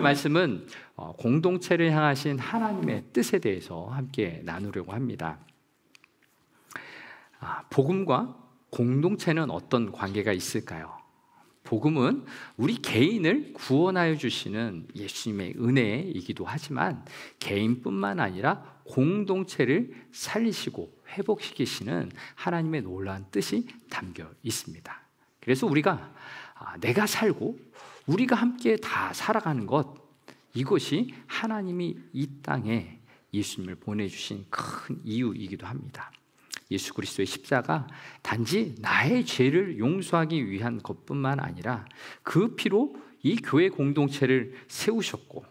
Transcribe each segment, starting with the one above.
말씀은 공동체를 향하신 하나님의 뜻에 대해서 함께 나누려고 합니다. 복음과 공동체는 어떤 관계가 있을까요? 복음은 우리 개인을 구원하여 주시는 예수님의 은혜이기도 하지만 개인뿐만 아니라 공동체를 살리시고 회복시키시는 하나님의 놀라운 뜻이 담겨 있습니다. 그래서 우리가 내가 살고 우리가 함께 다 살아가는 것, 이것이 하나님이 이 땅에 예수님을 보내주신 큰 이유이기도 합니다. 예수 그리스도의 십자가 단지 나의 죄를 용서하기 위한 것뿐만 아니라 그 피로 이 교회 공동체를 세우셨고,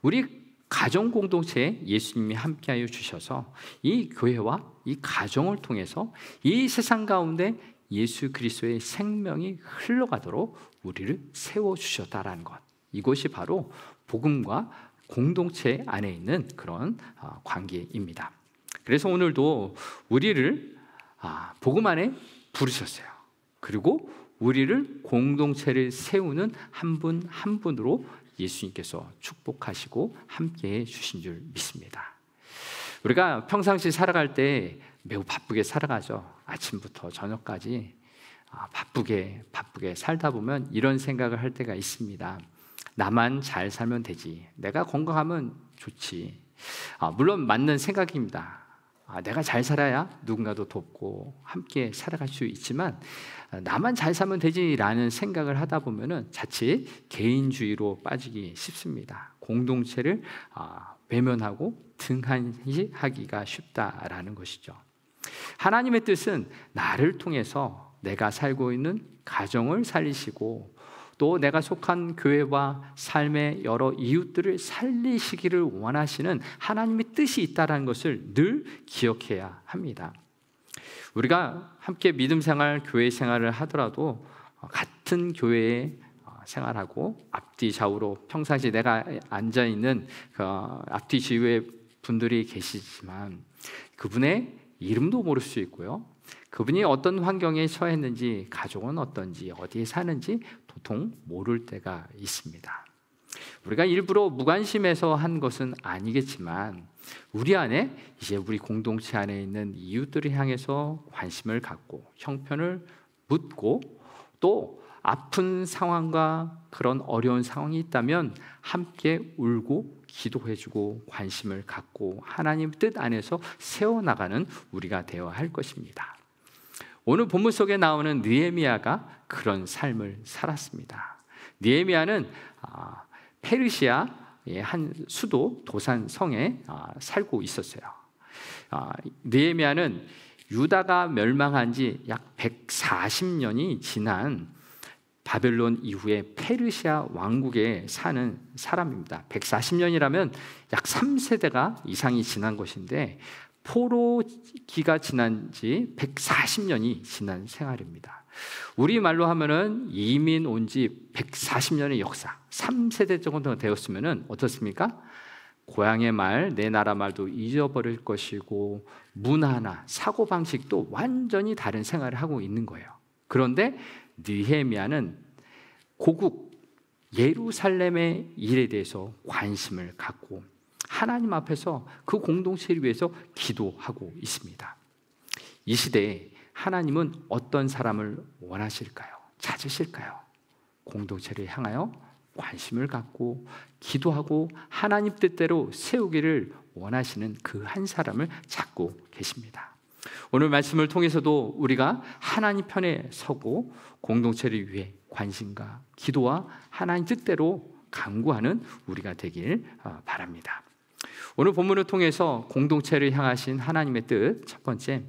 우리 가정 공동체에 예수님이 함께하여 주셔서 이 교회와 이 가정을 통해서 이 세상 가운데 예수 그리스도의 생명이 흘러가도록 우리를 세워주셨다라는 것, 이것이 바로 복음과 공동체 안에 있는 그런 관계입니다. 그래서 오늘도 우리를 복음 안에 부르셨어요. 그리고 우리를 공동체를 세우는 한 분 한 분으로 예수님께서 축복하시고 함께해 주신 줄 믿습니다. 우리가 평상시 살아갈 때 매우 바쁘게 살아가죠. 아침부터 저녁까지 바쁘게 살다 보면 이런 생각을 할 때가 있습니다. 나만 잘 살면 되지, 내가 건강하면 좋지. 물론 맞는 생각입니다. 내가 잘 살아야 누군가도 돕고 함께 살아갈 수 있지만 나만 잘 살면 되지라는 생각을 하다 보면은 자칫 개인주의로 빠지기 쉽습니다. 공동체를 외면하고 등한시하기가 쉽다라는 것이죠. 하나님의 뜻은 나를 통해서 내가 살고 있는 가정을 살리시고 또 내가 속한 교회와 삶의 여러 이웃들을 살리시기를 원하시는 하나님의 뜻이 있다는 것을 늘 기억해야 합니다. 우리가 함께 믿음 생활, 교회 생활을 하더라도 같은 교회에 생활하고 앞뒤 좌우로 평상시 내가 앉아있는 그 앞뒤 지휘의 분들이 계시지만 그분의 이름도 모를 수 있고요, 그분이 어떤 환경에 처했는지, 가족은 어떤지, 어디에 사는지 도통 모를 때가 있습니다. 우리가 일부러 무관심해서 한 것은 아니겠지만 우리 안에 이제 우리 공동체 안에 있는 이웃들을 향해서 관심을 갖고 형편을 묻고 또 아픈 상황과 그런 어려운 상황이 있다면 함께 울고 기도해주고 관심을 갖고 하나님 뜻 안에서 세워나가는 우리가 되어야 할 것입니다. 오늘 본문 속에 나오는 느헤미야가 그런 삶을 살았습니다. 느헤미야는 페르시아의 한 수도 도산성에 살고 있었어요. 느헤미야는 유다가 멸망한 지 약 140년이 지난 바벨론 이후에 페르시아 왕국에 사는 사람입니다. 140년이라면 약 3세대가 이상이 지난 것인데 포로기가 지난 지 140년이 지난 생활입니다. 우리말로 하면은 이민 온 지 140년의 역사, 3세대 정도 되었으면은 어떻습니까? 고향의 말, 내 나라 말도 잊어버릴 것이고 문화나 사고방식도 완전히 다른 생활을 하고 있는 거예요. 그런데 느헤미야는 고국 예루살렘의 일에 대해서 관심을 갖고 하나님 앞에서 그 공동체를 위해서 기도하고 있습니다. 이 시대에 하나님은 어떤 사람을 원하실까요? 찾으실까요? 공동체를 향하여 관심을 갖고 기도하고 하나님 뜻대로 세우기를 원하시는 그 한 사람을 찾고 계십니다. 오늘 말씀을 통해서도 우리가 하나님 편에 서고 공동체를 위해 관심과 기도와 하나님 뜻대로 간구하는 우리가 되길 바랍니다. 오늘 본문을 통해서 공동체를 향하신 하나님의 뜻, 첫 번째,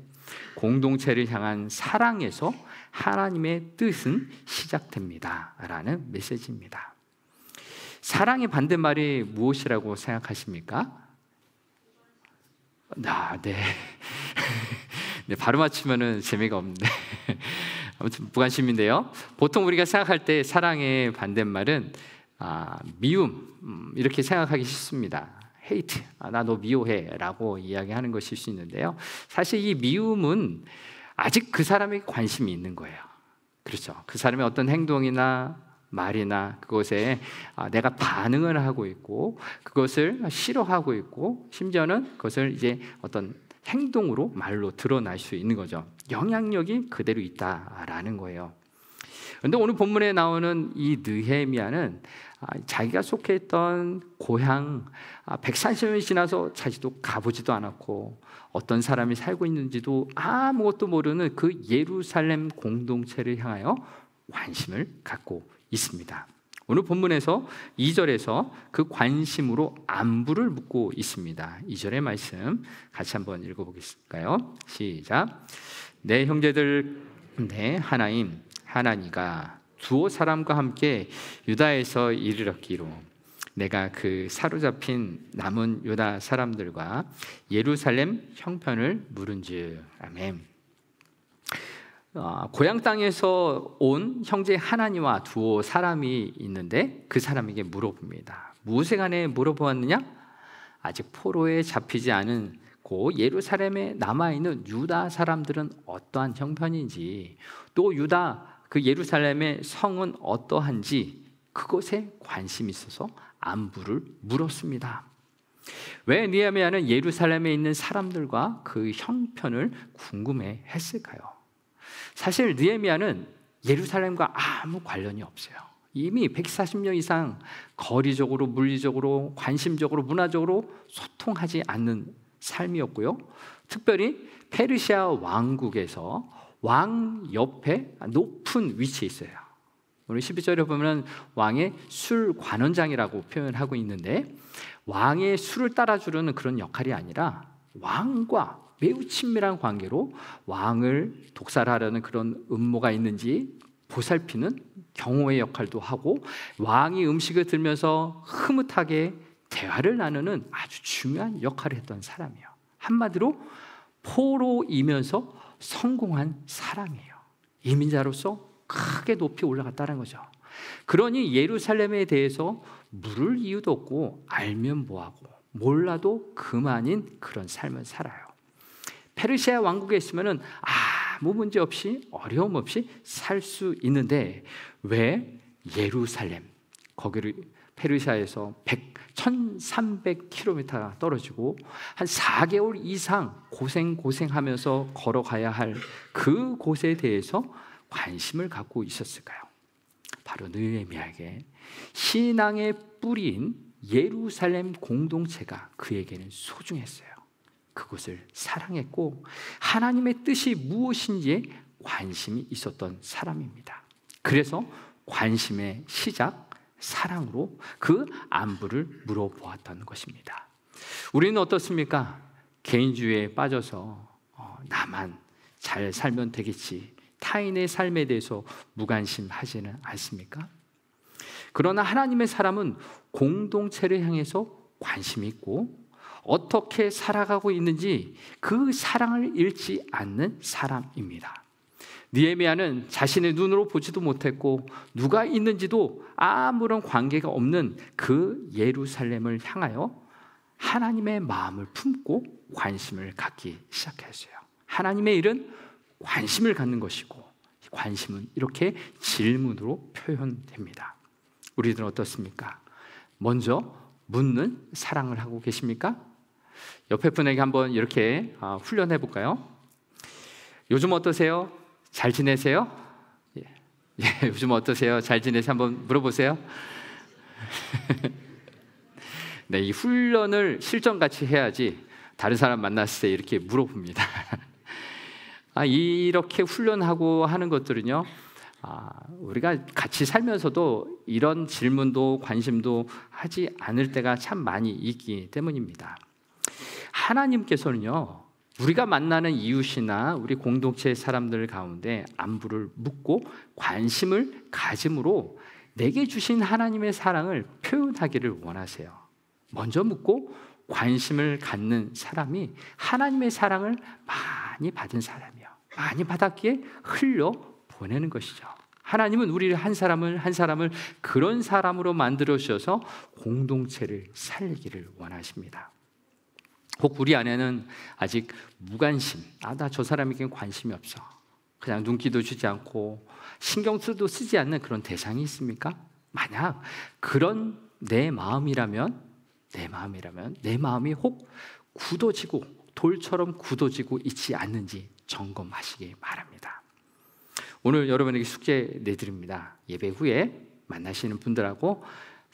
공동체를 향한 사랑에서 하나님의 뜻은 시작됩니다 라는 메시지입니다. 사랑의 반대말이 무엇이라고 생각하십니까? 네. 네, 바로 맞추면은 재미가 없는데 아무튼 무관심인데요. 보통 우리가 생각할 때 사랑의 반대말은 미움, 이렇게 생각하기 쉽습니다. hate, 나 너 미워해 라고 이야기하는 것일 수 있는데요, 사실 이 미움은 아직 그 사람에게 관심이 있는 거예요. 그렇죠. 그 사람의 어떤 행동이나 말이나 그것에 내가 반응을 하고 있고 그것을 싫어하고 있고 심지어는 그것을 이제 어떤 행동으로 말로 드러날 수 있는 거죠. 영향력이 그대로 있다라는 거예요. 그런데 오늘 본문에 나오는 이 느헤미야는 자기가 속했던 고향 140년이 지나서 자기도 가보지도 않았고 어떤 사람이 살고 있는지도 아무것도 모르는 그 예루살렘 공동체를 향하여 관심을 갖고 있습니다. 오늘 본문에서 2절에서 그 관심으로 안부를 묻고 있습니다. 2절의 말씀 같이 한번 읽어보겠을까요? 시작. 내 형제들 내 하나님 하나니가 두어 사람과 함께 유다에서 이르렀기로 내가 그 사로잡힌 남은 유다 사람들과 예루살렘 형편을 물은즉. 아멘. 고향 땅에서 온 형제 하나니와 두어 사람이 있는데 그 사람에게 물어봅니다. 무엇에 관해 물어보았느냐? 아직 포로에 잡히지 않은 고 예루살렘에 남아있는 유다 사람들은 어떠한 형편인지, 또 유다 그 예루살렘의 성은 어떠한지 그것에 관심이 있어서 안부를 물었습니다. 왜 느헤미야는 예루살렘에 있는 사람들과 그 형편을 궁금해 했을까요? 사실 느헤미야는 예루살렘과 아무 관련이 없어요. 이미 140년 이상 거리적으로, 물리적으로, 관심적으로, 문화적으로 소통하지 않는 삶이었고요. 특별히 페르시아 왕국에서 왕 옆에 높은 위치에 있어요. 오늘 12절에 보면 왕의 술 관원장이라고 표현하고 있는데, 왕의 술을 따라주려는 그런 역할이 아니라 왕과 매우 친밀한 관계로 왕을 독살하려는 그런 음모가 있는지 보살피는 경호의 역할도 하고, 왕이 음식을 들면서 흐뭇하게 대화를 나누는 아주 중요한 역할을 했던 사람이에요. 한마디로 포로이면서 성공한 사람이에요. 이민자로서 크게 높이 올라갔다는 거죠. 그러니 예루살렘에 대해서 물을 이유도 없고 알면 뭐하고 몰라도 그만인 그런 삶을 살아요. 페르시아 왕국에 있으면 아무 문제 없이 어려움 없이 살 수 있는데 왜 예루살렘, 거기를 페르시아에서 1300km가 떨어지고 한 4개월 이상 고생하면서 걸어가야 할 그 곳에 대해서 관심을 갖고 있었을까요? 바로 느헤미야에게 신앙의 뿌리인 예루살렘 공동체가 그에게는 소중했어요. 그곳을 사랑했고 하나님의 뜻이 무엇인지에 관심이 있었던 사람입니다. 그래서 관심의 시작, 사랑으로 그 안부를 물어보았던 것입니다. 우리는 어떻습니까? 개인주의에 빠져서 나만 잘 살면 되겠지, 타인의 삶에 대해서 무관심하지는 않습니까? 그러나 하나님의 사람은 공동체를 향해서 관심이 있고 어떻게 살아가고 있는지 그 사랑을 잃지 않는 사람입니다. 느헤미야는 자신의 눈으로 보지도 못했고 누가 있는지도 아무런 관계가 없는 그 예루살렘을 향하여 하나님의 마음을 품고 관심을 갖기 시작했어요. 하나님의 일은 관심을 갖는 것이고 관심은 이렇게 질문으로 표현됩니다. 우리들은 어떻습니까? 먼저 묻는 사랑을 하고 계십니까? 옆에 분에게 한번 이렇게 훈련해 볼까요? 요즘 어떠세요? 잘 지내세요? 예, 요즘 어떠세요? 잘 지내세요? 한번 물어보세요. 네, 이 훈련을 실전같이 해야지 다른 사람 만났을 때 이렇게 물어봅니다. 이렇게 훈련하고 하는 것들은요, 우리가 같이 살면서도 이런 질문도 관심도 하지 않을 때가 참 많이 있기 때문입니다. 하나님께서는요, 우리가 만나는 이웃이나 우리 공동체 사람들 가운데 안부를 묻고 관심을 가짐으로 내게 주신 하나님의 사랑을 표현하기를 원하세요. 먼저 묻고 관심을 갖는 사람이 하나님의 사랑을 많이 받은 사람이요, 많이 받았기에 흘려 보내는 것이죠. 하나님은 우리를 한 사람을 그런 사람으로 만들어 주셔서 공동체를 살리기를 원하십니다. 혹 우리 안에는 아직 무관심, 나 저 사람에게 관심이 없어, 그냥 눈기도 주지 않고 신경도 쓰지 않는 그런 대상이 있습니까? 만약 그런 내 마음이라면 내 마음이 혹 굳어지고 돌처럼 굳어지고 있지 않는지 점검하시기 바랍니다. 오늘 여러분에게 숙제 내드립니다. 예배 후에 만나시는 분들하고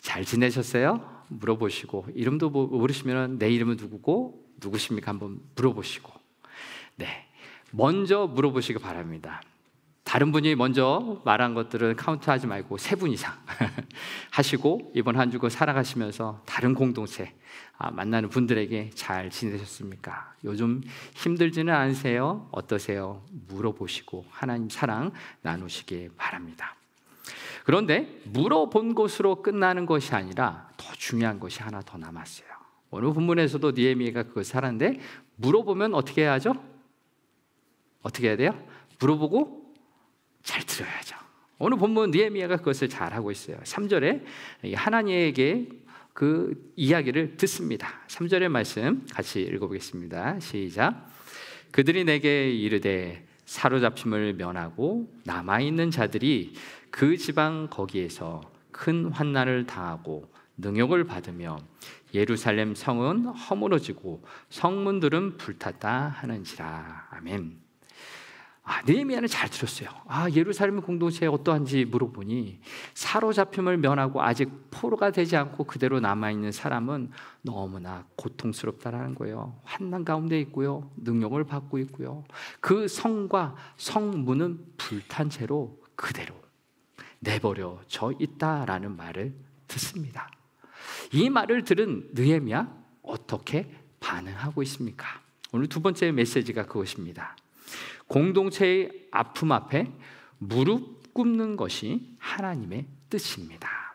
잘 지내셨어요? 물어보시고, 이름도 모르시면 내 이름은 누구고 누구십니까? 한번 물어보시고, 네, 먼저 물어보시기 바랍니다. 다른 분이 먼저 말한 것들은 카운트하지 말고 3분 이상 하시고, 이번 한 주간 살아가시면서 다른 공동체 만나는 분들에게 잘 지내셨습니까? 요즘 힘들지는 않으세요? 어떠세요? 물어보시고 하나님 사랑 나누시기 바랍니다. 그런데 물어본 것으로 끝나는 것이 아니라 더 중요한 것이 하나 더 남았어요. 오늘 본문에서도 느헤미야가 그것을 하는데, 물어보면 어떻게 해야죠? 어떻게 해야 돼요? 물어보고 잘 들어야죠. 오늘 본문 느헤미야가 그것을 잘하고 있어요. 3절에 하나님에게 그 이야기를 듣습니다. 3절의 말씀 같이 읽어보겠습니다. 시작. 그들이 내게 이르되 사로잡힘을 면하고 남아있는 자들이 그 지방 거기에서 큰 환난을 당하고 능욕을 받으며 예루살렘 성은 허물어지고 성문들은 불탔다 하는지라. 아멘. 느헤미야는 잘 들었어요. 예루살렘 공동체에 어떠한지 물어보니 사로잡힘을 면하고 아직 포로가 되지 않고 그대로 남아있는 사람은 너무나 고통스럽다라는 거예요. 환난 가운데 있고요, 능욕을 받고 있고요, 그 성과 성문은 불탄 채로 그대로 내버려져 있다라는 말을 듣습니다. 이 말을 들은 느헤미야 어떻게 반응하고 있습니까? 오늘 두 번째 메시지가 그것입니다. 공동체의 아픔 앞에 무릎 꿇는 것이 하나님의 뜻입니다.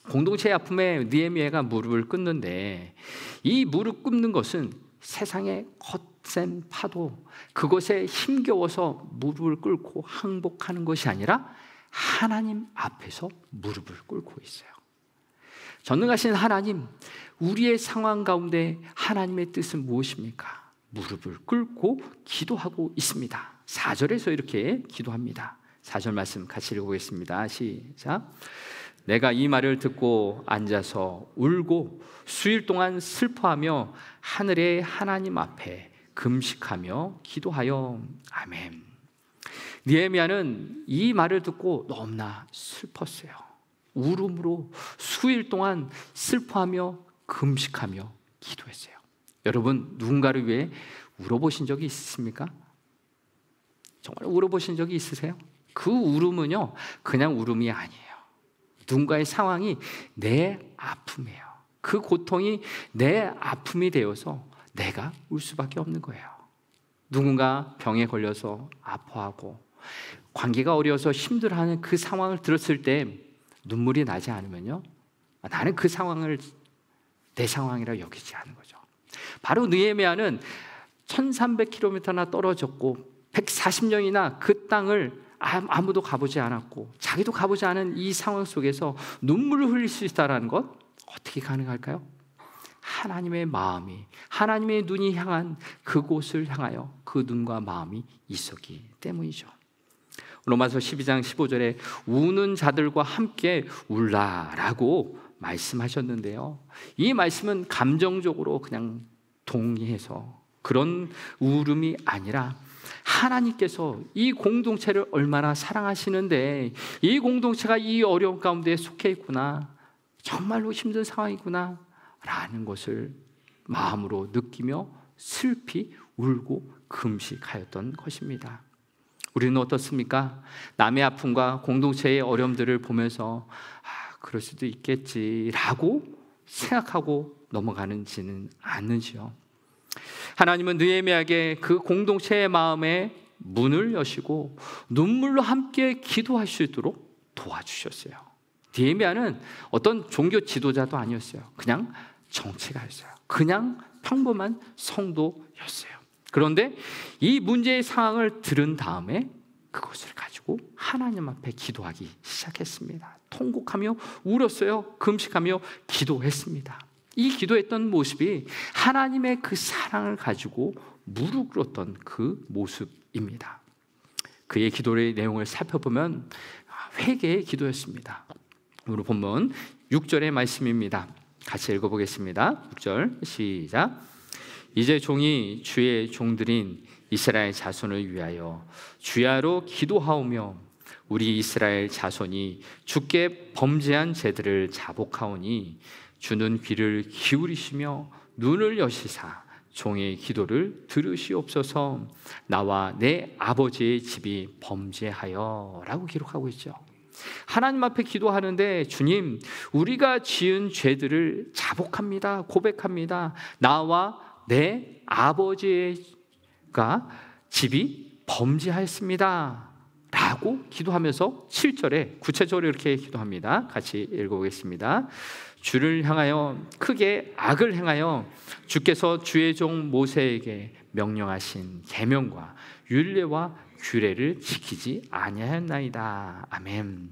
공동체의 아픔에 느헤미야가 무릎을 꿇는데, 이 무릎 꿇는 것은 세상의 거센 파도, 그것에 힘겨워서 무릎을 꿇고 항복하는 것이 아니라 하나님 앞에서 무릎을 꿇고 있어요. 전능하신 하나님, 우리의 상황 가운데 하나님의 뜻은 무엇입니까? 무릎을 꿇고 기도하고 있습니다. 4절에서 이렇게 기도합니다. 4절 말씀 같이 읽어보겠습니다. 시작. 내가 이 말을 듣고 앉아서 울고 수일 동안 슬퍼하며 하늘의 하나님 앞에 금식하며 기도하여. 아멘. 느헤미야는 이 말을 듣고 너무나 슬펐어요. 울음으로 수일 동안 슬퍼하며 금식하며 기도했어요. 여러분, 누군가를 위해 울어보신 적이 있으십니까? 정말 울어보신 적이 있으세요? 그 울음은요, 그냥 울음이 아니에요. 누군가의 상황이 내 아픔이에요. 그 고통이 내 아픔이 되어서 내가 울 수밖에 없는 거예요. 누군가 병에 걸려서 아파하고 관계가 어려워서 힘들어하는 그 상황을 들었을 때 눈물이 나지 않으면요, 나는 그 상황을 내 상황이라 여기지 않은 거죠. 바로 느헤미야는 1300km나 떨어졌고 140년이나 그 땅을 아무도 가보지 않았고 자기도 가보지 않은 이 상황 속에서 눈물을 흘릴 수 있다는 것, 어떻게 가능할까요? 하나님의 마음이, 하나님의 눈이 향한 그곳을 향하여 그 눈과 마음이 있었기 때문이죠. 로마서 12장 15절에 우는 자들과 함께 울라라고 말씀하셨는데요, 이 말씀은 감정적으로 그냥 동의해서 그런 울음이 아니라 하나님께서 이 공동체를 얼마나 사랑하시는데 이 공동체가 이 어려운 가운데 속해 있구나, 정말로 힘든 상황이구나 라는 것을 마음으로 느끼며 슬피 울고 금식하였던 것입니다. 우리는 어떻습니까? 남의 아픔과 공동체의 어려움들을 보면서 그럴 수도 있겠지라고 생각하고 넘어가는지는 않는지요. 하나님은 느헤미야에게 그 공동체의 마음에 문을 여시고 눈물로 함께 기도할 수 있도록 도와주셨어요. 느헤미야는 어떤 종교 지도자도 아니었어요. 그냥 정치가였어요. 그냥 평범한 성도였어요. 그런데 이 문제의 상황을 들은 다음에 그것을 가지고 하나님 앞에 기도하기 시작했습니다. 통곡하며 울었어요. 금식하며 기도했습니다. 이 기도했던 모습이 하나님의 그 사랑을 가지고 무릎 꿇었던 그 모습입니다. 그의 기도의 내용을 살펴보면 회개의 기도였습니다. 오늘 본문 6절의 말씀입니다. 같이 읽어보겠습니다. 6절 시작. 이제 종이 주의 종들인 이스라엘 자손을 위하여 주야로 기도하오며 우리 이스라엘 자손이 주께 범죄한 죄들을 자복하오니 주는 귀를 기울이시며 눈을 여시사 종의 기도를 들으시옵소서. 나와 내 아버지의 집이 범죄하여 라고 기록하고 있죠. 하나님 앞에 기도하는데 주님, 우리가 지은 죄들을 자복합니다. 고백합니다. 나와 내 아버지가 집이 범죄하였습니다 라고 기도하면서 7절에 구체적으로 이렇게 기도합니다. 같이 읽어보겠습니다. 주를 향하여 크게 악을 행하여 주께서 주의 종 모세에게 명령하신 계명과 율례와 규례를 지키지 아니하였나이다. 아멘.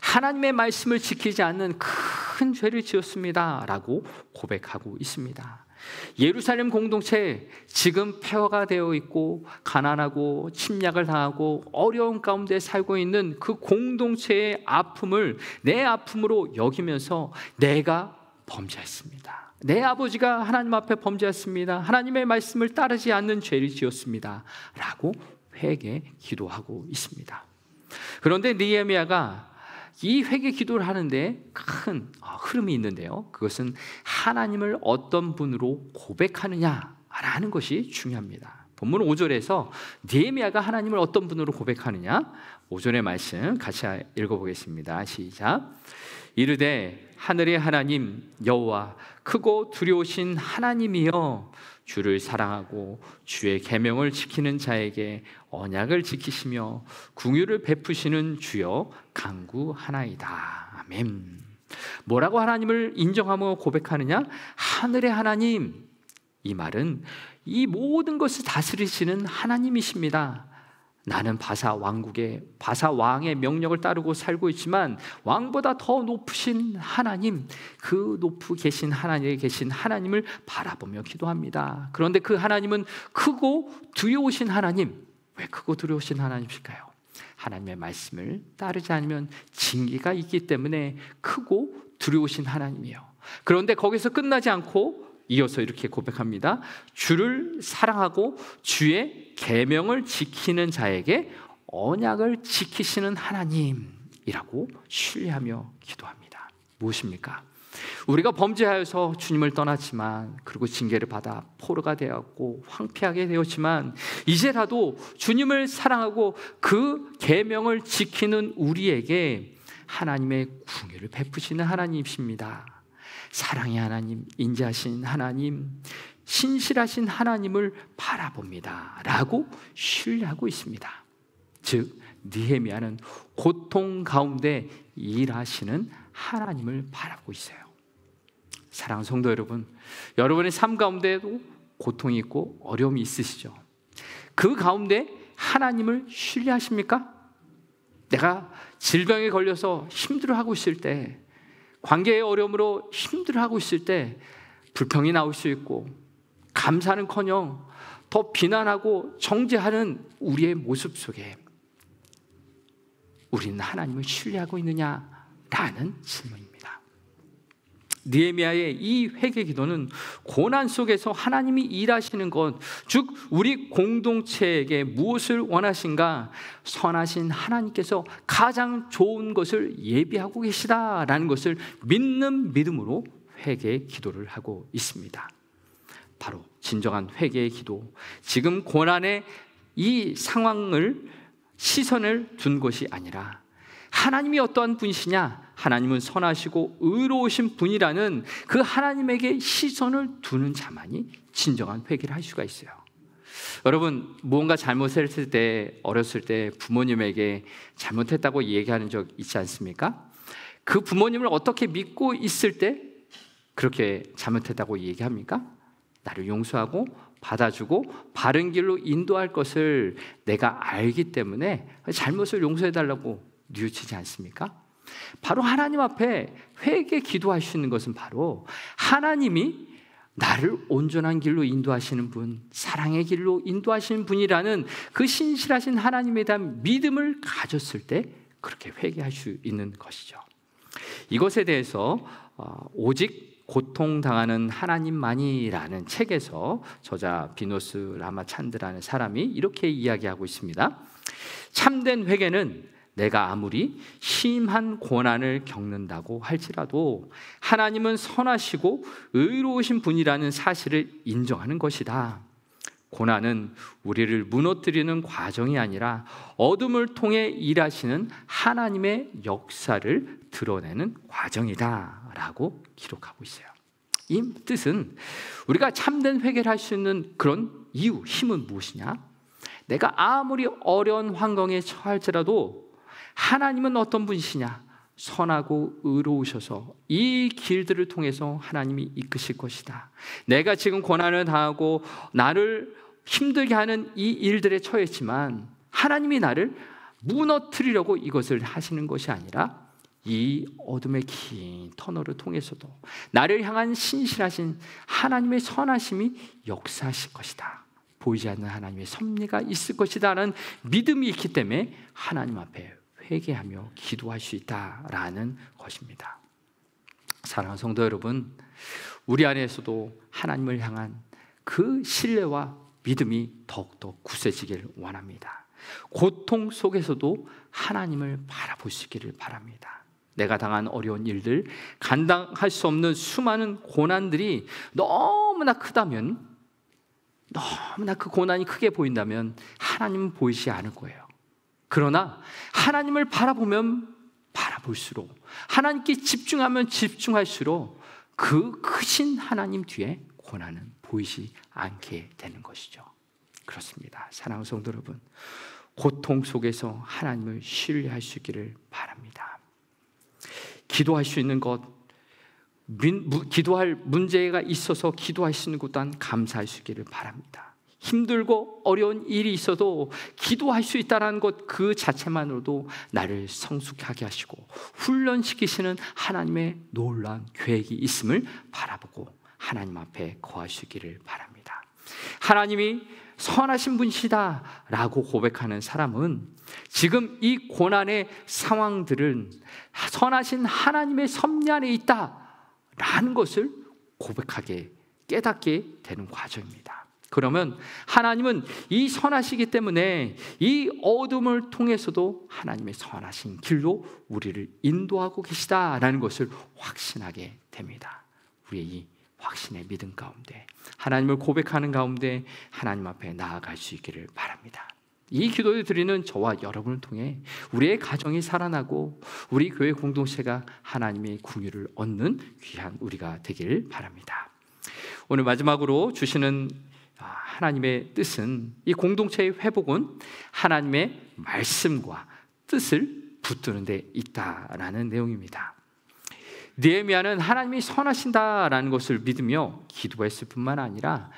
하나님의 말씀을 지키지 않는 큰 죄를 지었습니다 라고 고백하고 있습니다. 예루살렘 공동체 지금 폐허가 되어 있고 가난하고 침략을 당하고 어려운 가운데 살고 있는 그 공동체의 아픔을 내 아픔으로 여기면서 내가 범죄했습니다. 내 아버지가 하나님 앞에 범죄했습니다. 하나님의 말씀을 따르지 않는 죄를 지었습니다 라고 회개 기도하고 있습니다. 그런데 느헤미야가 이 회개 기도를 하는데 큰 흐름이 있는데요, 그것은 하나님을 어떤 분으로 고백하느냐라는 것이 중요합니다. 본문 5절에서 느헤미야가 하나님을 어떤 분으로 고백하느냐, 5절의 말씀 같이 읽어보겠습니다. 시작. 이르되 하늘의 하나님 여호와 크고 두려우신 하나님이여 주를 사랑하고 주의 계명을 지키는 자에게 언약을 지키시며 긍휼을 베푸시는 주여 간구하나이다. 아멘. 뭐라고 하나님을 인정하며 고백하느냐? 하늘의 하나님. 이 말은 이 모든 것을 다스리시는 하나님이십니다. 나는 바사 왕의 명령을 따르고 살고 있지만 왕보다 더 높으신 하나님, 그 높이 계신 하나님에 계신 하나님을 바라보며 기도합니다. 그런데 그 하나님은 크고 두려우신 하나님. 왜 크고 두려우신 하나님일까요? 하나님의 말씀을 따르지 않으면 징계가 있기 때문에 크고 두려우신 하나님이에요. 그런데 거기서 끝나지 않고 이어서 이렇게 고백합니다. 주를 사랑하고 주의 계명을 지키는 자에게 언약을 지키시는 하나님이라고 신뢰하며 기도합니다. 무엇입니까? 우리가 범죄하여서 주님을 떠났지만, 그리고 징계를 받아 포로가 되었고 황폐하게 되었지만, 이제라도 주님을 사랑하고 그 계명을 지키는 우리에게 하나님의 긍휼을 베푸시는 하나님이십니다. 사랑의 하나님, 인자하신 하나님, 신실하신 하나님을 바라봅니다 라고 신뢰하고 있습니다. 즉 느헤미야는 고통 가운데 일하시는 하나님을 바라보고 있어요. 사랑하는 성도 여러분, 여러분의 삶 가운데에도 고통이 있고 어려움이 있으시죠? 그 가운데 하나님을 신뢰하십니까? 내가 질병에 걸려서 힘들어하고 있을 때, 관계의 어려움으로 힘들어하고 있을 때 불평이 나올 수 있고 감사는커녕 더 비난하고 정죄하는 우리의 모습 속에 우리는 하나님을 신뢰하고 있느냐라는 질문입니다. 느헤미야의 이 회개 기도는 고난 속에서 하나님이 일하시는 것, 즉 우리 공동체에게 무엇을 원하신가, 선하신 하나님께서 가장 좋은 것을 예비하고 계시다라는 것을 믿는 믿음으로 회개 기도를 하고 있습니다. 바로 진정한 회개의 기도, 지금 고난의 이 상황을 시선을 둔 것이 아니라 하나님이 어떠한 분이시냐, 하나님은 선하시고 의로우신 분이라는 그 하나님에게 시선을 두는 자만이 진정한 회개를 할 수가 있어요. 여러분, 무언가 잘못했을 때, 어렸을 때 부모님에게 잘못했다고 얘기하는 적 있지 않습니까? 그 부모님을 어떻게 믿고 있을 때 그렇게 잘못했다고 얘기합니까? 나를 용서하고 받아주고 바른 길로 인도할 것을 내가 알기 때문에 잘못을 용서해달라고 뉘우치지 않습니까? 바로 하나님 앞에 회개 기도하시는 것은 바로 하나님이 나를 온전한 길로 인도하시는 분, 사랑의 길로 인도하시는 분이라는 그 신실하신 하나님에 대한 믿음을 가졌을 때 그렇게 회개할 수 있는 것이죠. 이것에 대해서 오직 고통당하는 하나님만이라는 책에서 저자 비노스 라마찬드라는 사람이 이렇게 이야기하고 있습니다. 참된 회개는 내가 아무리 심한 고난을 겪는다고 할지라도 하나님은 선하시고 의로우신 분이라는 사실을 인정하는 것이다. 고난은 우리를 무너뜨리는 과정이 아니라 어둠을 통해 일하시는 하나님의 역사를 드러내는 과정이다 라고 기록하고 있어요. 이 뜻은 우리가 참된 회개를 할 수 있는 그런 이유, 힘은 무엇이냐? 내가 아무리 어려운 환경에 처할지라도 하나님은 어떤 분이시냐? 선하고 의로우셔서 이 길들을 통해서 하나님이 이끄실 것이다. 내가 지금 고난을 당하고 나를 힘들게 하는 이 일들에 처했지만 하나님이 나를 무너뜨리려고 이것을 하시는 것이 아니라 이 어둠의 긴 터널을 통해서도 나를 향한 신실하신 하나님의 선하심이 역사하실 것이다. 보이지 않는 하나님의 섭리가 있을 것이다 라는 믿음이 있기 때문에 하나님 앞에 회개하며 기도할 수 있다라는 것입니다. 사랑하는 성도 여러분, 우리 안에서도 하나님을 향한 그 신뢰와 믿음이 더욱더 굳세지길 원합니다. 고통 속에서도 하나님을 바라볼 수 있기를 바랍니다. 내가 당한 어려운 일들, 감당할 수 없는 수많은 고난들이 너무나 크다면, 너무나 그 고난이 크게 보인다면 하나님은 보이지 않을 거예요. 그러나 하나님을 바라보면 바라볼수록, 하나님께 집중하면 집중할수록 그 크신 하나님 뒤에 고난은 보이지 않게 되는 것이죠. 그렇습니다. 사랑하는 성도 여러분, 고통 속에서 하나님을 신뢰할 수 있기를 바랍니다. 기도할 수 있는 것, 기도할 문제가 있어서 기도할 수 있는 것 또한 감사할 수 있기를 바랍니다. 힘들고 어려운 일이 있어도 기도할 수 있다는 것 그 자체만으로도 나를 성숙하게 하시고 훈련시키시는 하나님의 놀라운 계획이 있음을 바라보고 하나님 앞에 거할 수 있기를 바랍니다. 하나님이 선하신 분이시다 라고 고백하는 사람은 지금 이 고난의 상황들은 선하신 하나님의 섭리 안에 있다 라는 것을 고백하게, 깨닫게 되는 과정입니다. 그러면 하나님은 이 선하시기 때문에 이 어둠을 통해서도 하나님의 선하신 길로 우리를 인도하고 계시다라는 것을 확신하게 됩니다. 우리의 이 확신의 믿음 가운데, 하나님을 고백하는 가운데 하나님 앞에 나아갈 수 있기를 바랍니다. 이 기도를 드리는 저와 여러분을 통해 우리의 가정이 살아나고 우리 교회 공동체가 하나님의 긍휼을 얻는 귀한 우리가 되길 바랍니다. 오늘 마지막으로 주시는 하나님의 뜻은, 이 공동체의 회복은 하나님의 말씀과 뜻을 붙드는 데 있다라는 내용입니다. 느헤미야는 하나님이 선하신다라는 것을 믿으며 기도했을 뿐만 아니라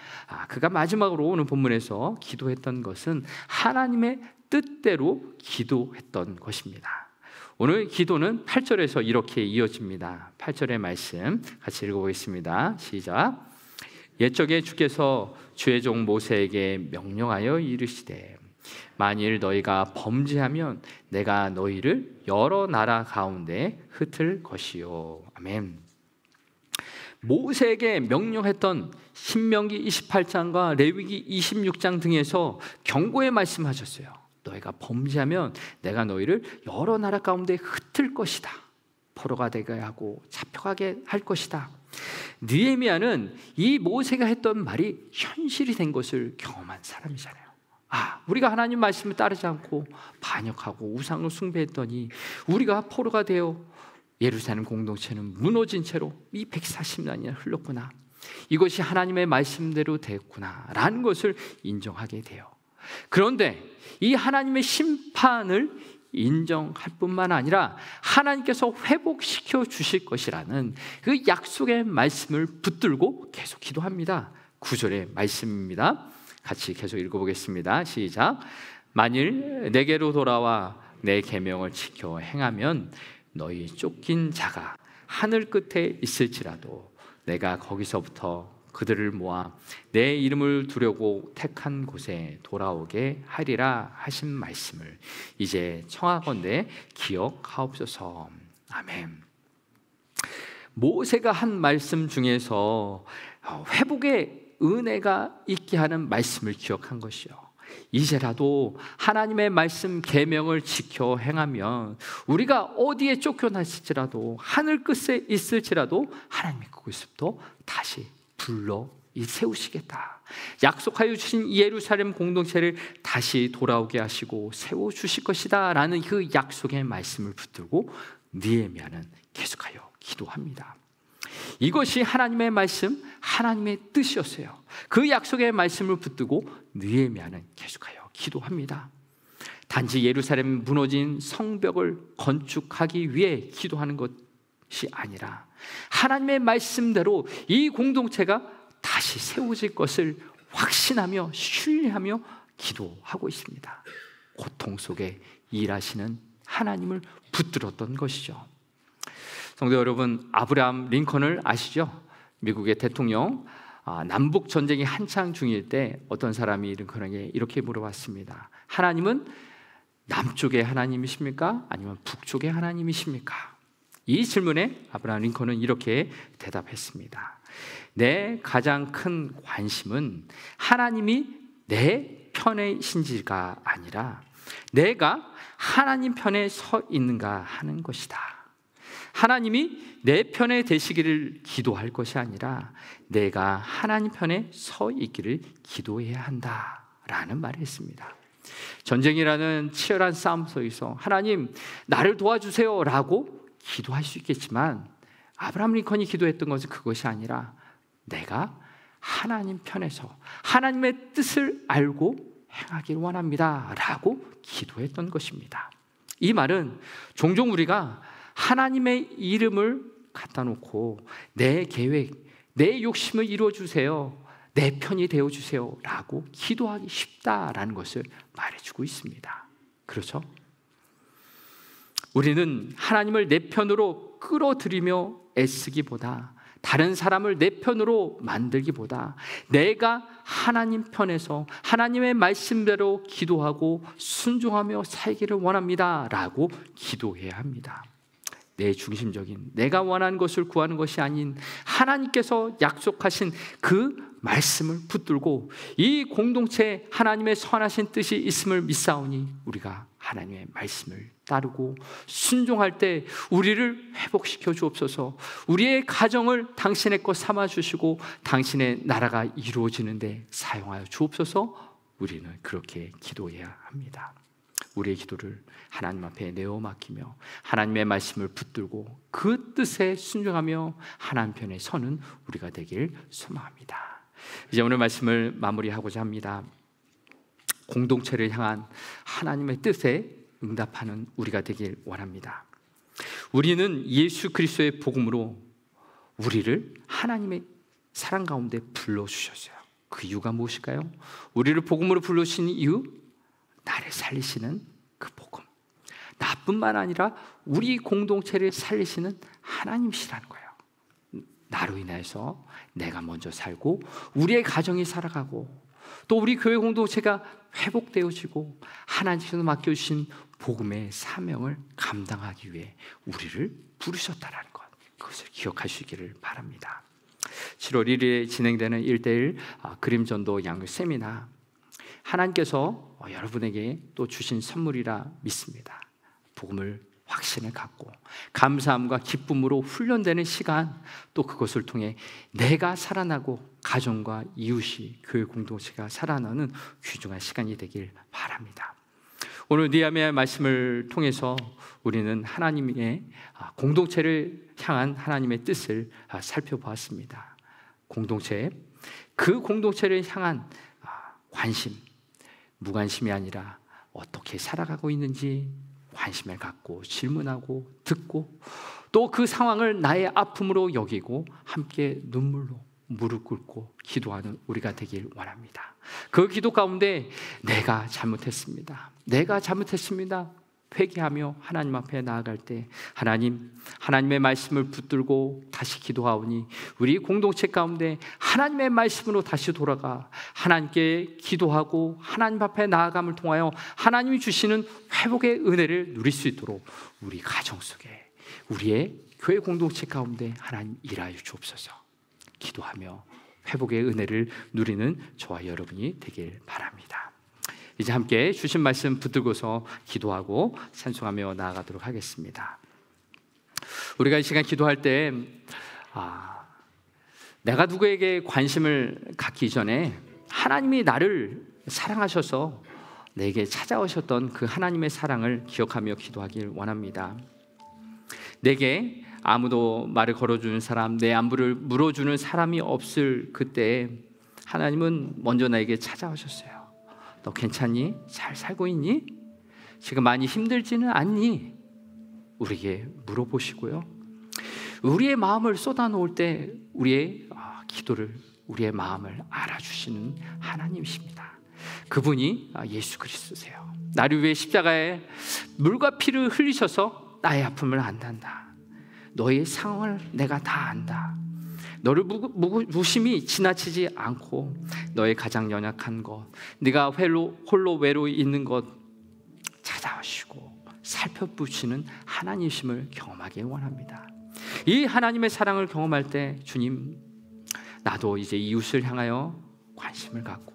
그가 마지막으로 오늘 본문에서 기도했던 것은 하나님의 뜻대로 기도했던 것입니다. 오늘 기도는 8절에서 이렇게 이어집니다. 8절의 말씀 같이 읽어보겠습니다. 시작. 옛적에 주께서 주의 종 모세에게 명령하여 이르시되 만일 너희가 범죄하면 내가 너희를 여러 나라 가운데 흩을 것이요. 아멘. 모세에게 명령했던 신명기 28장과 레위기 26장 등에서 경고의 말씀하셨어요. 너희가 범죄하면 내가 너희를 여러 나라 가운데 흩을 것이다. 포로가 되게 하고 잡혀가게 할 것이다. 느헤미야는 이 모세가 했던 말이 현실이 된 것을 경험한 사람이잖아요. 우리가 하나님 말씀을 따르지 않고 반역하고 우상을 숭배했더니 우리가 포로가 되어 예루살렘 공동체는 무너진 채로 이 140년이 흘렀구나. 이것이 하나님의 말씀대로 됐구나 라는 것을 인정하게 돼요. 그런데 이 하나님의 심판을 인정할 뿐만 아니라 하나님께서 회복시켜 주실 것이라는 그 약속의 말씀을 붙들고 계속 기도합니다. 9절의 말씀입니다. 같이 계속 읽어보겠습니다. 시작. 만일 내게로 돌아와 내 계명을 지켜 행하면 너희 쫓긴 자가 하늘 끝에 있을지라도 내가 거기서부터 그들을 모아 내 이름을 두려고 택한 곳에 돌아오게 하리라 하신 말씀을 이제 청하건대 기억하옵소서. 아멘. 모세가 한 말씀 중에서 회복의 은혜가 있게 하는 말씀을 기억한 것이요, 이제라도 하나님의 말씀 계명을 지켜 행하면 우리가 어디에 쫓겨났을지라도 하늘 끝에 있을지라도 하나님의 그곳부터 다시 불러 세우시겠다. 약속하여 주신 예루살렘 공동체를 다시 돌아오게 하시고 세워주실 것이다 라는 그 약속의 말씀을 붙들고 느헤미야는 계속하여 기도합니다. 이것이 하나님의 말씀, 하나님의 뜻이었어요. 그 약속의 말씀을 붙들고 느헤미야는 계속하여 기도합니다. 단지 예루살렘 무너진 성벽을 건축하기 위해 기도하는 것이 아니라 하나님의 말씀대로 이 공동체가 다시 세워질 것을 확신하며 신뢰하며 기도하고 있습니다. 고통 속에 일하시는 하나님을 붙들었던 것이죠. 성도 여러분, 아브라함 링컨을 아시죠? 미국의 대통령. 남북 전쟁이 한창 중일 때 어떤 사람이 링컨에게 이렇게 물어봤습니다. 하나님은 남쪽의 하나님이십니까? 아니면 북쪽의 하나님이십니까? 이 질문에 아브라함 링컨은 이렇게 대답했습니다. 내 가장 큰 관심은 하나님이 내 편이신지가 아니라 내가 하나님 편에 서 있는가 하는 것이다. 하나님이 내 편에 되시기를 기도할 것이 아니라 내가 하나님 편에 서 있기를 기도해야 한다라는 말을 했습니다. 전쟁이라는 치열한 싸움 속에서 하나님 나를 도와주세요 라고 기도할 수 있겠지만 아브라함 링컨이 기도했던 것은 그것이 아니라 내가 하나님 편에서 하나님의 뜻을 알고 행하길 원합니다 라고 기도했던 것입니다. 이 말은 종종 우리가 하나님의 이름을 갖다 놓고 내 계획, 내 욕심을 이루어주세요, 내 편이 되어주세요 라고 기도하기 쉽다라는 것을 말해주고 있습니다. 그렇죠? 우리는 하나님을 내 편으로 끌어들이며 애쓰기보다, 다른 사람을 내 편으로 만들기보다 내가 하나님 편에서 하나님의 말씀대로 기도하고 순종하며 살기를 원합니다 라고 기도해야 합니다. 내 중심적인 내가 원하는 것을 구하는 것이 아닌 하나님께서 약속하신 그 말씀을 붙들고 이 공동체에 하나님의 선하신 뜻이 있음을 믿사오니 우리가 하나님의 말씀을 따르고 순종할 때 우리를 회복시켜 주옵소서. 우리의 가정을 당신의 것 삼아 주시고 당신의 나라가 이루어지는 데 사용하여 주옵소서. 우리는 그렇게 기도해야 합니다. 우리의 기도를 하나님 앞에 내어 맡기며 하나님의 말씀을 붙들고 그 뜻에 순종하며 하나님 편에 서는 우리가 되길 소망합니다. 이제 오늘 말씀을 마무리하고자 합니다. 공동체를 향한 하나님의 뜻에 응답하는 우리가 되길 원합니다. 우리는 예수 그리스도의 복음으로 우리를 하나님의 사랑 가운데 불러주셨어요. 그 이유가 무엇일까요? 우리를 복음으로 불러주신 이유, 나를 살리시는 그 복음, 나뿐만 아니라 우리 공동체를 살리시는 하나님이시라는 거예요. 나로 인해서 내가 먼저 살고 우리의 가정이 살아가고 또 우리 교회 공동체가 회복되어지고 하나님께서 맡겨주신 복음의 사명을 감당하기 위해 우리를 부르셨다라는 것, 그것을 기억하시기를 바랍니다. 7월 1일에 진행되는 1:1 그림전도 양육 세미나, 하나님께서 여러분에게 또 주신 선물이라 믿습니다. 복음을 확신을 갖고 감사함과 기쁨으로 훈련되는 시간, 또 그것을 통해 내가 살아나고 가정과 이웃이 교회 공동체가 살아나는 귀중한 시간이 되길 바랍니다. 오늘 느헤미야의 말씀을 통해서 우리는 하나님의 공동체를 향한 하나님의 뜻을 살펴보았습니다. 공동체, 그 공동체를 향한 관심, 무관심이 아니라 어떻게 살아가고 있는지 관심을 갖고 질문하고 듣고 또 그 상황을 나의 아픔으로 여기고 함께 눈물로 무릎 꿇고 기도하는 우리가 되길 원합니다. 그 기도 가운데 내가 잘못했습니다. 회개하며 하나님 앞에 나아갈 때 하나님의 말씀을 붙들고 다시 기도하오니 우리 공동체 가운데 하나님의 말씀으로 다시 돌아가 하나님께 기도하고 하나님 앞에 나아감을 통하여 하나님이 주시는 회복의 은혜를 누릴 수 있도록 우리 가정 속에 우리의 교회 공동체 가운데 하나님 일하여 주옵소서. 기도하며 회복의 은혜를 누리는 저와 여러분이 되길 바랍니다. 이제 함께 주신 말씀 붙들고서 기도하고 찬송하며 나아가도록 하겠습니다. 우리가 이 시간 기도할 때 내가 누구에게 관심을 갖기 전에 하나님이 나를 사랑하셔서 내게 찾아오셨던 그 하나님의 사랑을 기억하며 기도하길 원합니다. 내게 아무도 말을 걸어주는 사람, 내 안부를 물어주는 사람이 없을 그때 하나님은 먼저 나에게 찾아오셨어요. 너 괜찮니? 잘 살고 있니? 지금 많이 힘들지는 않니? 우리에게 물어보시고요. 우리의 마음을 쏟아놓을 때 우리의 기도를, 우리의 마음을 알아주시는 하나님이십니다. 그분이 예수 그리스도세요. 나를 위해 십자가에 물과 피를 흘리셔서 나의 아픔을 안단다. 너의 상황을 내가 다 안다. 너를 무심히 지나치지 않고 너의 가장 연약한 것, 네가 홀로 외로이 있는 것 찾아오시고 살펴보시는 하나님이심을 경험하기 원합니다. 이 하나님의 사랑을 경험할 때 주님, 나도 이제 이웃을 향하여 관심을 갖고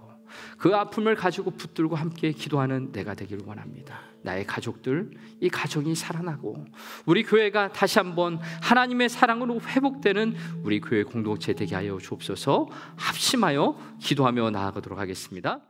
그 아픔을 가지고 붙들고 함께 기도하는 내가 되길 원합니다. 나의 가족들, 이 가정이 살아나고 우리 교회가 다시 한번 하나님의 사랑으로 회복되는 우리 교회 공동체 되게 하여 주옵소서. 합심하여 기도하며 나아가도록 하겠습니다.